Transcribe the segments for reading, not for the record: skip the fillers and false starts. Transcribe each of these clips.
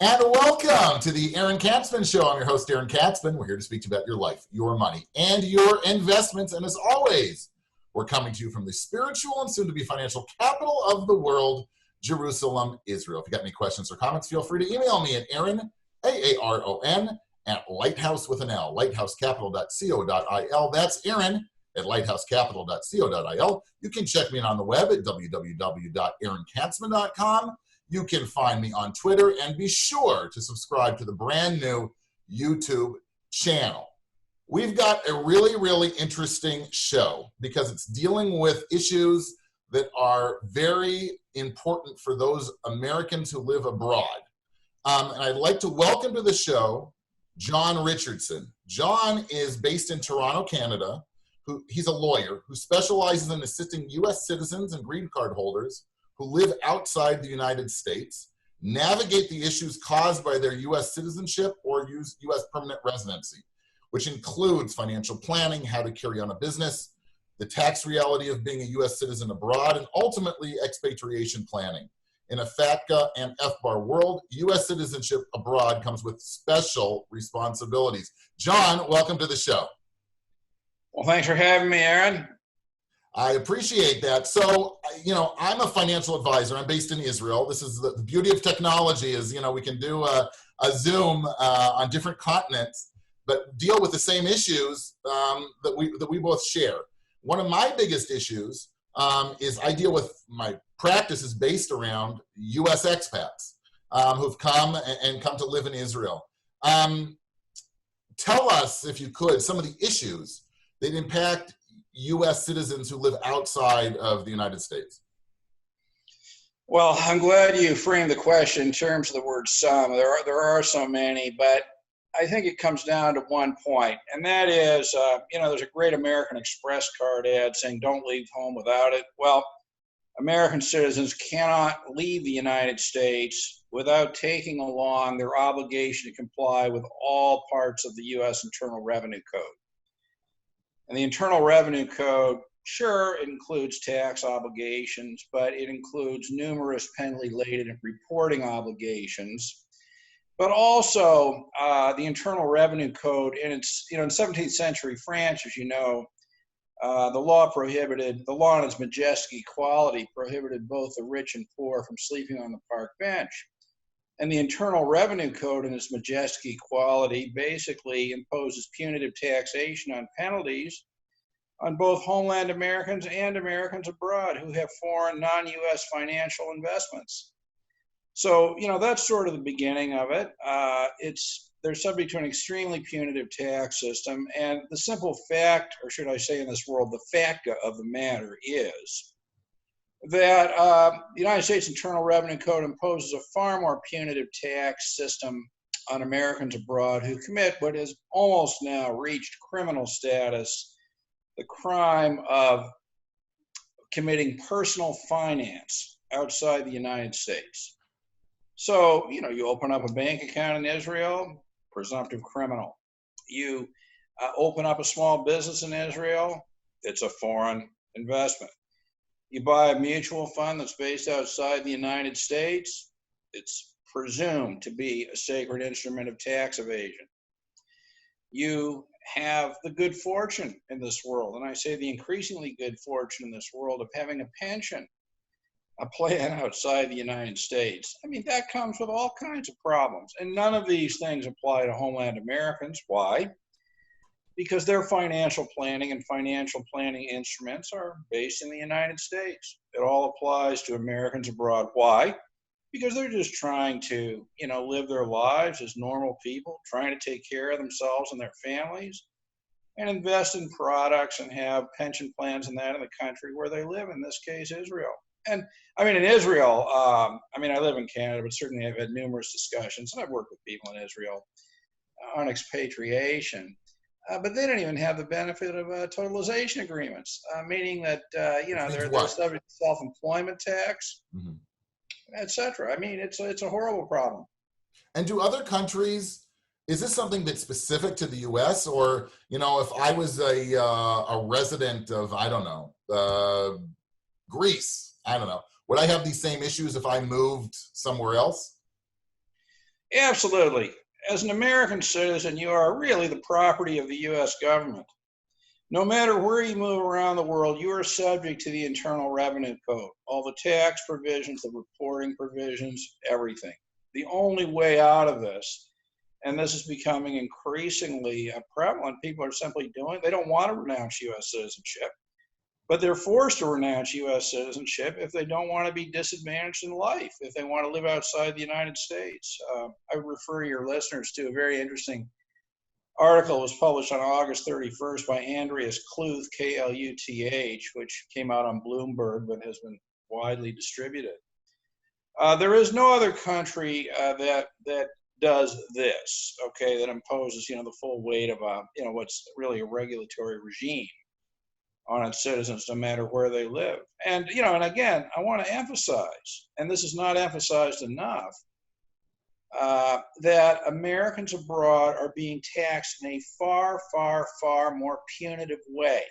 And welcome to the Aaron Katsman Show. I'm your host, Aaron Katsman. We're here to speak to you about your life, your money, and your investments. And as always, we're coming to you from the spiritual and soon-to-be financial capital of the world, Jerusalem, Israel. If you got any questions or comments, feel free to email me at Aaron, A-A-R-O-N, at lighthouse with an L, lighthousecapital.co.il. That's Aaron at lighthousecapital.co.il. You can check me out on the web at www.aaronkatzman.com. You can find me on Twitter, and be sure to subscribe to the brand new YouTube channel. We've got a really, really interesting show because it's dealing with issues that are very important for those Americans who live abroad. And I'd like to welcome to the show John Richardson. John is based in Toronto, Canada. He's a lawyer who specializes in assisting U.S. citizens and green card holders who live outside the United States, navigate the issues caused by their U.S. citizenship or U.S. permanent residency, which includes financial planning, how to carry on a business, the tax reality of being a U.S. citizen abroad, and ultimately expatriation planning. In a FATCA and FBAR world, U.S. citizenship abroad comes with special responsibilities. John, welcome to the show. Well, thanks for having me, Aaron. I appreciate that. So, I'm a financial advisor. I'm based in Israel. This is the beauty of technology is, we can do a Zoom on different continents, but deal with the same issues that we both share. One of my biggest issues is I deal with my practice is based around U.S. expats who've come to live in Israel. Tell us, if you could, some of the issues that impact U.S. citizens who live outside of the United States. Well, I'm glad you framed the question in terms of the word some. There are so many, but I think it comes down to one point, and that is, there's a great American Express card ad saying, "Don't leave home without it." Well, American citizens cannot leave the United States without taking along their obligation to comply with all parts of the U.S. Internal Revenue Code. And the Internal Revenue Code, sure, it includes tax obligations, but it includes numerous penalty-laden reporting obligations. But also, the Internal Revenue Code, and it's, in 17th century France, as you know, the law in its majestic equality prohibited both the rich and poor from sleeping on the park bench. And the Internal Revenue Code in its majestic equality basically imposes punitive taxation on penalties on both homeland Americans and Americans abroad who have foreign non-U.S. financial investments. So, that's sort of the beginning of it. They're subject to an extremely punitive tax system. And the simple fact, or should I say in this world, the FATCA of the matter is that the United States Internal Revenue Code imposes a far more punitive tax system on Americans abroad who commit what has almost now reached criminal status, the crime of committing personal finance outside the United States. So, you open up a bank account in Israel, presumptive criminal. You open up a small business in Israel, it's a foreign investment. You buy a mutual fund that's based outside the United States, it's presumed to be a sacred instrument of tax evasion. You have the good fortune in this world, and I say the increasingly good fortune in this world of having a pension, a plan outside the United States. I mean, that comes with all kinds of problems, and none of these things apply to homeland Americans. Why? Because their financial planning and financial planning instruments are based in the United States. It all applies to Americans abroad. Why? Because they're just trying to, live their lives as normal people, trying to take care of themselves and their families, and invest in products and have pension plans and that in the country where they live, in this case, Israel. And I mean, in Israel, I live in Canada, but certainly I've had numerous discussions, and I've worked with people in Israel on expatriation. But they don't even have the benefit of totalization agreements, meaning that, they're subject to self-employment tax, etc. I mean, it's a horrible problem. And do other countries, is this something that's specific to the U.S. or, if I was a resident of, Greece, would I have these same issues if I moved somewhere else? Absolutely. As an American citizen, you are really the property of the U.S. government. No matter where you move around the world, you are subject to the Internal Revenue Code, all the tax provisions, the reporting provisions, everything. The only way out of this, and this is becoming increasingly prevalent, people are simply doing, they don't want to renounce U.S. citizenship, but they're forced to renounce U.S. citizenship if they don't want to be disadvantaged in life, if they want to live outside the United States. I refer your listeners to a very interesting article was published on August 31st by Andreas Kluth, K-L-U-T-H, which came out on Bloomberg but has been widely distributed. There is no other country that does this, okay, that imposes, the full weight of what's really a regulatory regime on its citizens, no matter where they live. And and again, I want to emphasize, and this is not emphasized enough, that Americans abroad are being taxed in a far, far, far more punitive way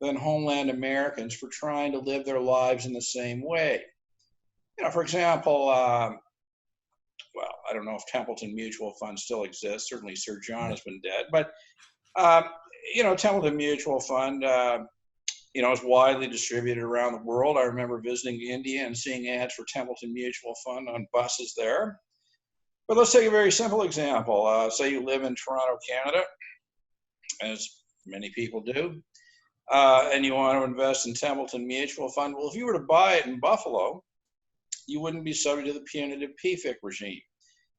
than homeland Americans for trying to live their lives in the same way. For example, well, I don't know if Templeton Mutual Fund still exists. Certainly Sir John has been dead. But, Templeton Mutual Fund, is widely distributed around the world. I remember visiting India and seeing ads for Templeton Mutual Fund on buses there. But let's take a very simple example. Say you live in Toronto, Canada, as many people do, and you want to invest in Templeton Mutual Fund. Well, if you were to buy it in Buffalo, you wouldn't be subject to the punitive PFIC regime.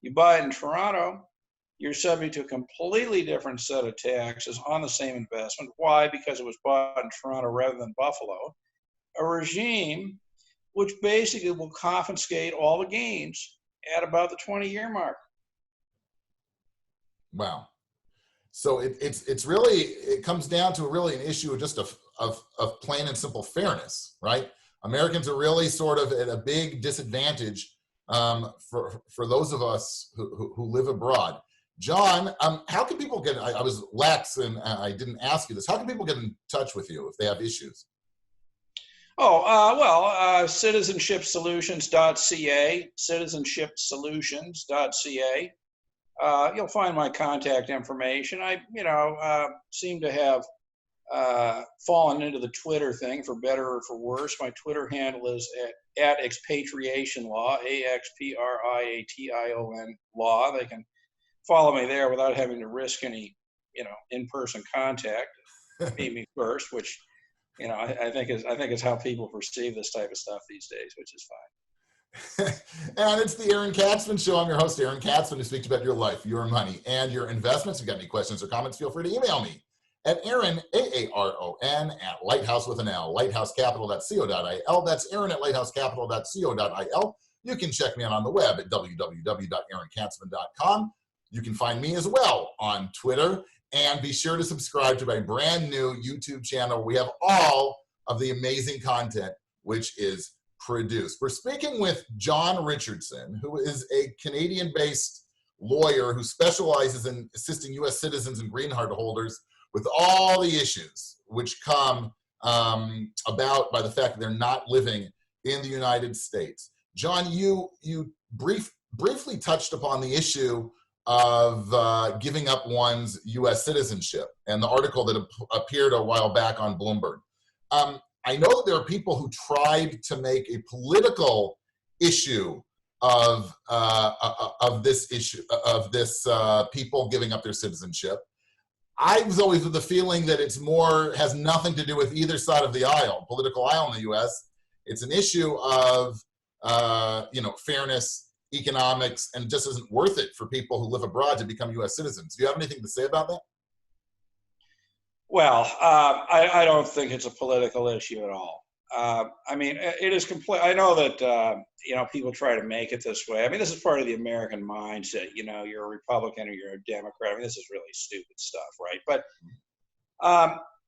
You buy it in Toronto, you're subject to a completely different set of taxes on the same investment. Why? Because it was bought in Toronto rather than Buffalo. A regime which basically will confiscate all the gains at about the 20-year mark. Wow. So it's really, it comes down to really an issue of just of plain and simple fairness, right? Americans are really sort of at a big disadvantage for those of us who live abroad. John, how can people get, I was lax and I didn't ask you this, how can people get in touch with you if they have issues? Citizenshipsolutions.ca, citizenshipsolutions.ca. You'll find my contact information. I, seem to have fallen into the Twitter thing, for better or for worse. My Twitter handle is at expatriation law, AXPRIATION law. They can follow me there without having to risk any, in-person contact. Meet me first, which, I think is how people perceive this type of stuff these days, which is fine. And it's the Aaron Katsman Show. I'm your host, Aaron Katsman, who speaks about your life, your money, and your investments. If you've got any questions or comments, feel free to email me at Aaron, AARON, at Lighthouse with an L, lighthousecapital.co.il. That's Aaron at lighthousecapital.co.il. You can check me out on the web at www.aaronkatsman.com. You can find me as well on Twitter, and be sure to subscribe to my brand new YouTube channel. We have all of the amazing content which is produced. We're speaking with John Richardson, who is a Canadian-based lawyer who specializes in assisting U.S. citizens and green card holders with all the issues which come about by the fact that they're not living in the United States. John, you briefly touched upon the issue of giving up one's U.S. citizenship and the article that appeared a while back on Bloomberg. I know that there are people who tried to make a political issue of this issue, of this people giving up their citizenship. I was always with the feeling that it's has nothing to do with either side of the aisle, political aisle in the U.S. It's an issue of, fairness, economics, and it just isn't worth it for people who live abroad to become U.S. citizens. Do you have anything to say about that? Well, I don't think it's a political issue at all. It is complete. I know that, people try to make it this way. This is part of the American mindset. You're a Republican or you're a Democrat. This is really stupid stuff, right? But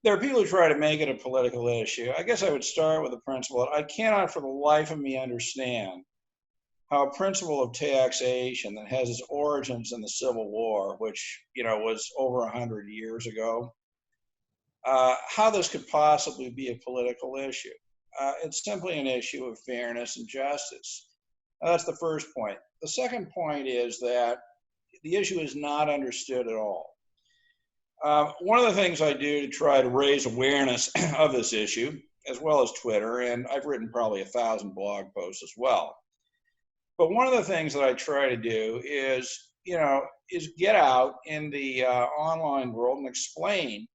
there are people who try to make it a political issue. I guess I would start with the principle that I cannot for the life of me understand how a principle of taxation that has its origins in the Civil War, which, was over 100 years ago, how this could possibly be a political issue. It's simply an issue of fairness and justice. That's the first point. The second point is that the issue is not understood at all. One of the things I do to try to raise awareness of this issue, as well as Twitter, and I've written probably 1,000 blog posts as well. But one of the things that I try to do is, is get out in the online world and explain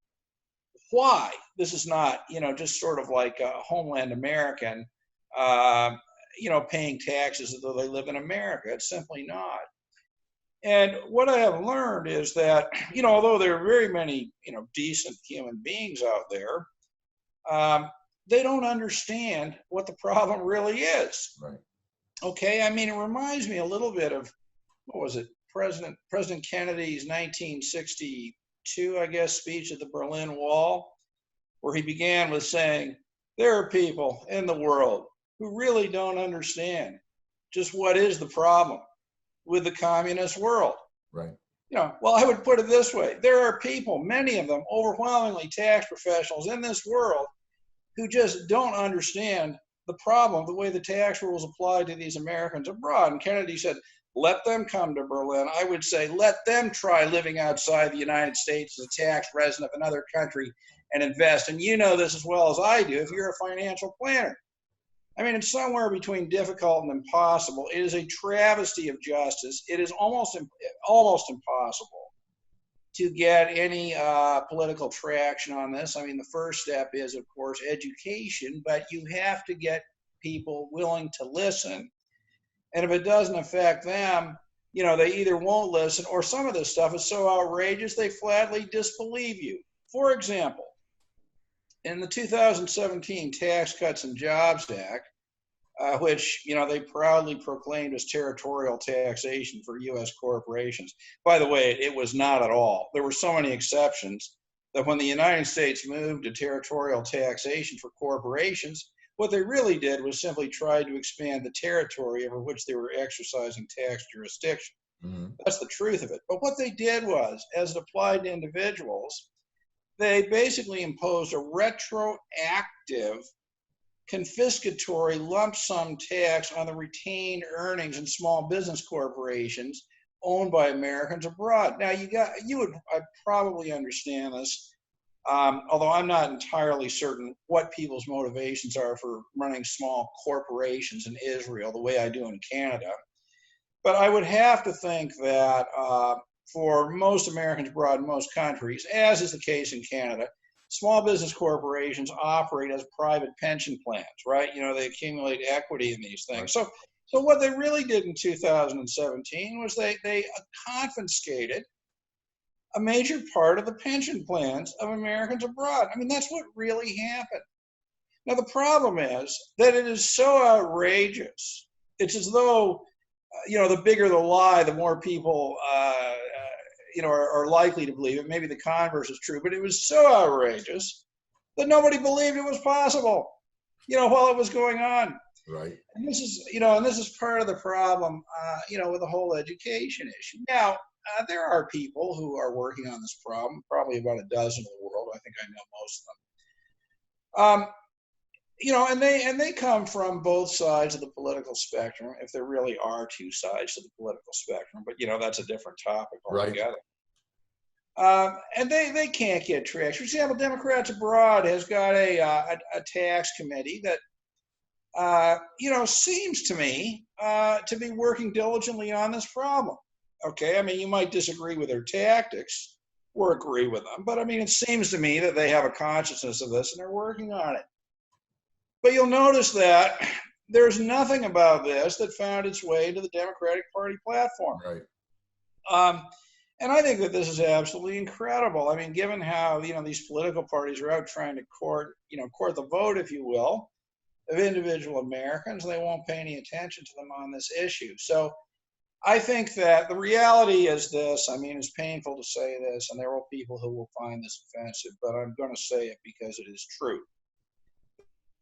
why this is not, just sort of like a homeland American, paying taxes as though they live in America. It's simply not. And what I have learned is that, although there are very many, decent human beings out there, they don't understand what the problem really is. Right. Okay, I mean, it reminds me a little bit of, what was it, President Kennedy's 1962, I guess, speech at the Berlin Wall, where he began with saying, there are people in the world who really don't understand just what is the problem with the communist world. Right. Well, I would put it this way. There are people, many of them overwhelmingly tax professionals in this world, who just don't understand the problem, the way the tax rules apply to these Americans abroad. And Kennedy said, let them come to Berlin. I would say, let them try living outside the United States as a tax resident of another country and invest. And you know this as well as I do if you're a financial planner. I mean, it's somewhere between difficult and impossible. It is a travesty of justice. It is almost impossible to get any political traction on this. I mean, the first step is, of course, education, but you have to get people willing to listen. And if it doesn't affect them, they either won't listen, or some of this stuff is so outrageous they flatly disbelieve you. For example, in the 2017 Tax Cuts and Jobs Act, which they proudly proclaimed as territorial taxation for U.S. corporations. By the way, it was not at all. There were so many exceptions that when the United States moved to territorial taxation for corporations, what they really did was simply try to expand the territory over which they were exercising tax jurisdiction. Mm-hmm. That's the truth of it. But what they did was, as it applied to individuals, they basically imposed a retroactive confiscatory lump sum tax on the retained earnings in small business corporations owned by Americans abroad. Now, you would probably understand this, although I'm not entirely certain what people's motivations are for running small corporations in Israel the way I do in Canada. But I would have to think that for most Americans abroad in most countries, as is the case in Canada, small business corporations operate as private pension plans, right? They accumulate equity in these things. Right. So what they really did in 2017 was they confiscated a major part of the pension plans of Americans abroad. I mean, that's what really happened. Now, the problem is that it is so outrageous. It's as though, the bigger the lie, the more people, are likely to believe it. Maybe the converse is true, but it was so outrageous that nobody believed it was possible, while it was going on. Right. And this is part of the problem, with the whole education issue. Now, there are people who are working on this problem, probably about a dozen in the world. I think I know most of them. And they come from both sides of the political spectrum, if there really are two sides to the political spectrum. But that's a different topic altogether. Right. And they can't get traction. For example, Democrats Abroad has got a tax committee that seems to me to be working diligently on this problem. Okay, I mean, you might disagree with their tactics or agree with them, but I mean, it seems to me that they have a consciousness of this and they're working on it. But you'll notice that there's nothing about this that found its way to the Democratic Party platform. Right. And I think that this is absolutely incredible. I mean, given how, these political parties are out trying to court the vote, if you will, of individual Americans, they won't pay any attention to them on this issue. So I think that the reality is this. I mean, it's painful to say this, and there are people who will find this offensive, but I'm going to say it because it is true.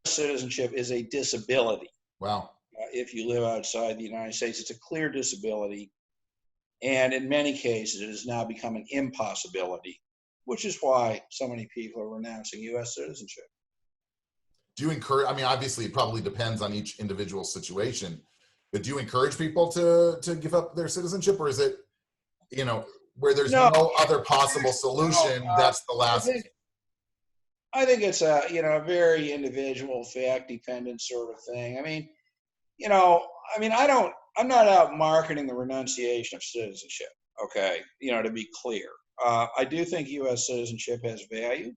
Citizenship is a disability. Wow. If you live outside the United States, it's a clear disability. And in many cases, it has now become an impossibility, which is why so many people are renouncing U.S. citizenship. Do you encourage, I mean, obviously it probably depends on each individual situation, But do you encourage people to give up their citizenship, or is it, you know, where there's No, no other possible solution, that's the I last? think it's a, you know, a very individual, fact dependent sort of thing. I mean, you know, I'm not out marketing the renunciation of citizenship. Okay, you know, to be clear, I do think U.S. citizenship has value.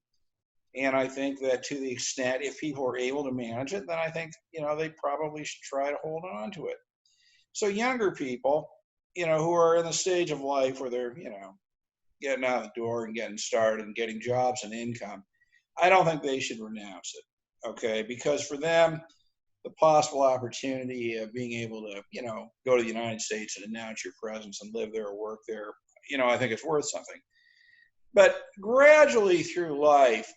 And I think that to the extent, if people are able to manage it, then I think, you know, they probably should try to hold on to it. So younger people, you know, who are in the stage of life where they're, you know, getting out the door and getting started and getting jobs and income, I don't think they should renounce it. Okay. Because for them, the possible opportunity of being able to, you know, go to the United States and announce your presence and live there or work there, you know, I think it's worth something. But gradually through life,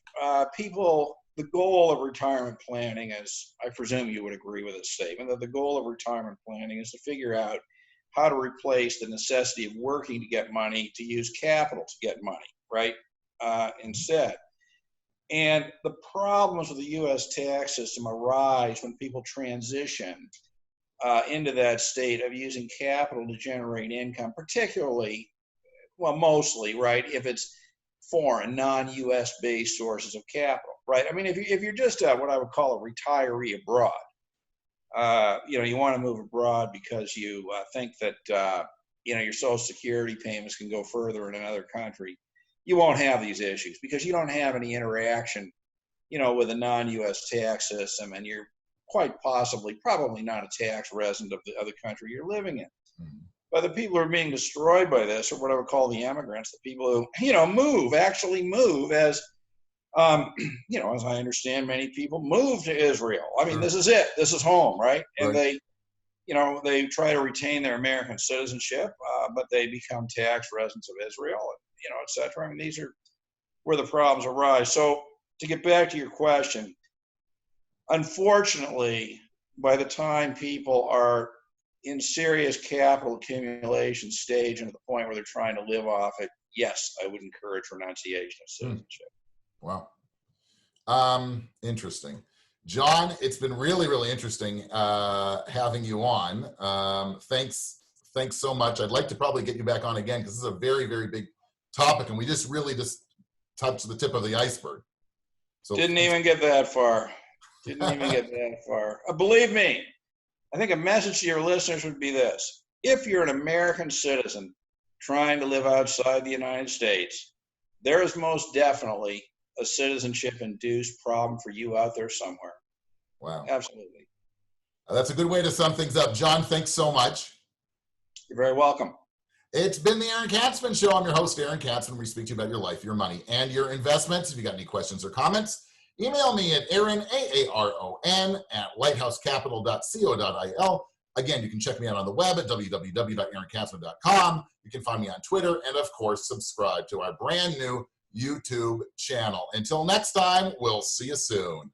people, the goal of retirement planning is, I presume you would agree with this statement, that the goal of retirement planning is to figure out how to replace the necessity of working to get money to use capital to get money, right? Instead. And the problems with the U.S. tax system arise when people transition into that state of using capital to generate income, particularly, well, mostly, right, if it's foreign, non-U.S. based sources of capital, right? I mean, if you're just what I would call a retiree abroad, you know, you want to move abroad because you think that, you know, your Social Security payments can go further in another country, you won't have these issues because you don't have any interaction, you know, with a non-U.S. tax system, and you're quite possibly, probably not a tax resident of the other country you're living in. Mm-hmm. But the people who are being destroyed by this, or what I would call the immigrants, the people who, you know, actually move as, you know, as I understand, many people move to Israel. I mean, this is it. This is home, right? And they, you know, they try to retain their American citizenship, but they become tax residents of Israel, you know, et cetera. I mean, these are where the problems arise. So to get back to your question, unfortunately, by the time people are in serious capital accumulation stage and to the point where they're trying to live off it, yes, I would encourage renunciation of citizenship. Wow. Interesting. John, it's been really, really interesting having you on. Thanks so much. I'd like to probably get you back on again because this is a very, very big topic, and we just really just touched the tip of the iceberg. So Didn't even get that far. Believe me, I think a message to your listeners would be this. If you're an American citizen trying to live outside the United States, there is most definitely a citizenship-induced problem for you out there somewhere. Wow. Absolutely. That's a good way to sum things up. John, thanks so much. You're very welcome. It's been the Aaron Katsman Show. I'm your host, Aaron Katsman. We speak to you about your life, your money, and your investments. If you got any questions or comments, email me at Aaron, AARON, @lighthousecapital.co.il. Again, you can check me out on the web at www.aaronkatsman.com. You can find me on Twitter, and of course, subscribe to our brand new YouTube channel. Until next time, we'll see you soon.